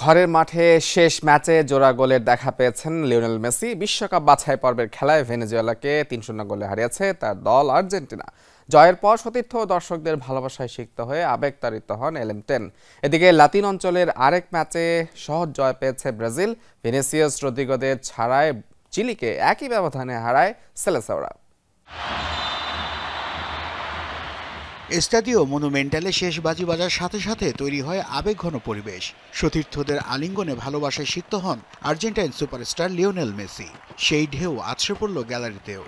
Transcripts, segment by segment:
ঘরের মাঠে শেষ ম্যাচে জোড়া গোলের দেখা পেয়েছেন লিওনেল মেসি। বিশ্বকাপ বাছাই পর্বের খেলায় ভেনেজুয়েলাকে ৩-০ গোলে হারিয়েছে তার দল আর্জেন্টিনা। জয়ের পর সতীর্থ দর্শকদের ভালোবাসায় সিক্ত হয়ে আবেগতাড়িত হন এলেমটেন। এদিকে লাতিন অঞ্চলের আরেক ম্যাচে সহজ জয় পেয়েছে ব্রাজিল। ভিনিসিয়াস রদ্রিগোদের ছাড়াই চিলিকে একই ব্যবধানে হারায় সেলেসাওরা। স্টাডিও মনুমেন্টালে শেষ বাজি বাজার সাথে সাথে তৈরি হয় আবেগঘন পরিবেশ। সতীর্থদের আলিঙ্গনে ভালোবাসায় সিক্ত হন আর্জেন্টাইন সুপারস্টার লিওনেল মেসি। সেই ঢেউ আছড়ে পড়ল গ্যালারিতেও।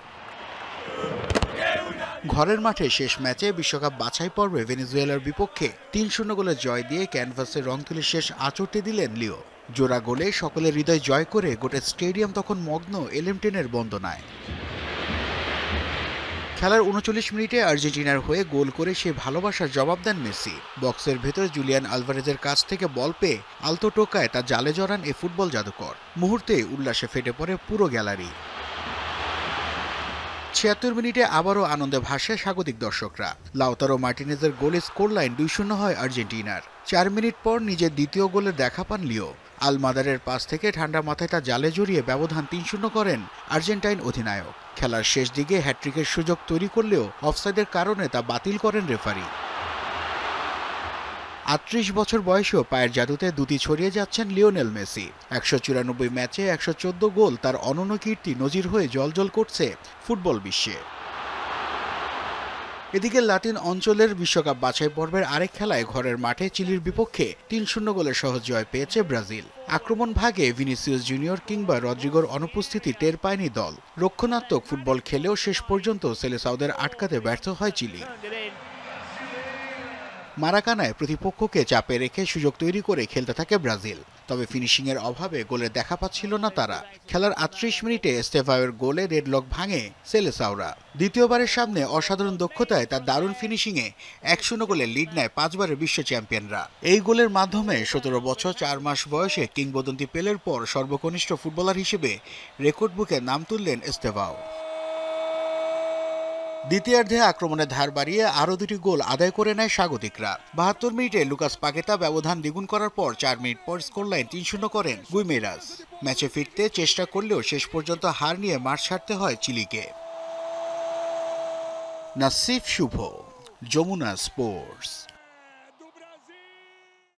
ঘরের মাঠে শেষ ম্যাচে বিশ্বকাপ বাছাই পর্বে ভেনেজুয়েলার বিপক্ষে ৩-০ গোলের জয় দিয়ে ক্যানভাসে রং তুলে শেষ আঁচড়টি দিলেন লিও। জোড়া গোলে সকলের হৃদয় জয় করে গোটা স্টেডিয়াম তখন মগ্ন এলেমটেনের বন্দনায়। খেলার ৩৯ মিনিটে আর্জেন্টিনার হয়ে গোল করে সে ভালোবাসার জবাব দেন মেসি। বক্সের ভেতর জুলিয়ান আলভারেজের কাছ থেকে বল পেয়ে আলতো টোকায় তা জালে জড়ান এ ফুটবল জাদুকর। মুহূর্তে উল্লাসে ফেটে পড়ে পুরো গ্যালারি। ৭৬ মিনিটে আবারও আনন্দে ভাসে স্বাগতিক দর্শকরা। লাউতারো মার্টিনেজের গোলে স্কোর লাইন ২-০ হয় আর্জেন্টিনার। ৪ মিনিট পর নিজের দ্বিতীয় গোলের দেখা পান লিও। আলমাদারের পাস থেকে ঠান্ডা মাথায় তা জালে জড়িয়ে ব্যবধান ৩-০ করেন আর্জেন্টাইন অধিনায়ক। খেলার শেষ দিকে হ্যাট্রিকের সুযোগ তৈরি করলেও অফসাইডের কারণে তা বাতিল করেন রেফারি। ৩৮ বছর বয়সেও পায়ের জাদুতে দুটি ছড়িয়ে যাচ্ছেন লিওনেল মেসি। ১৯৪ ম্যাচে ১১৪ গোল তার অনন্য কীর্তি নজির হয়ে জ্বলজ্বল করছে ফুটবল বিশ্বে। এদিকে লাতিন অঞ্চলের বিশ্বকাপ বাছাই পর্বের আরেক খেলায় ঘরের মাঠে চিলির বিপক্ষে ৩-০ গোলের সহজ জয় পেয়েছে ব্রাজিল। আক্রমণ ভাগে ভিনিসিয়াস জুনিয়র কিংবা রদ্রিগোর অনুপস্থিতি টের পায়নি দল। রক্ষণাত্মক ফুটবল খেলেও শেষ পর্যন্ত সেলেসাওদের আটকাতে ব্যর্থ হয় চিলি। মারাকানায় প্রতিপক্ষকে চাপে রেখে সুযোগ তৈরি করে খেলতে থাকে ব্রাজিল। তবে ফিনিশিংয়ের অভাবে গোলে দেখা পাচ্ছিল না তারা। খেলার ৩৮ মিনিটে এস্তেভাওয়ের গোলে রেডলক ভাঙে সেলেসাওরা। দ্বিতীয়বারের সামনে অসাধারণ দক্ষতায় তার দারুণ ফিনিশিংয়ে ১-০ গোলে লিড নেয় ৫ বারের বিশ্ব চ্যাম্পিয়নরা। এই গোলের মাধ্যমে ১৭ বছর ৪ মাস বয়সে কিংবদন্তি পেলের পর সর্বকনিষ্ঠ ফুটবলার হিসেবে রেকর্ড বুকে নাম তুললেন এস্তেভাও। দ্বিতীয়ার্ধে আক্রমণের ধার বাড়িয়ে আরও দুটি গোল আদায় করে নেয় স্বাগতিকরা। ৭২ মিনিটে লুকাস পাকেতা ব্যবধান দ্বিগুণ করার পর ৪ মিনিট পর স্কোরলাইন ৩-০ করেন গুইমেরাস। ম্যাচে ফিরতে চেষ্টা করলেও শেষ পর্যন্ত হার নিয়ে মাঠ ছাড়তে হয় চিলিকে। নাসিফ শুভ, যমুনা স্পোর্টস।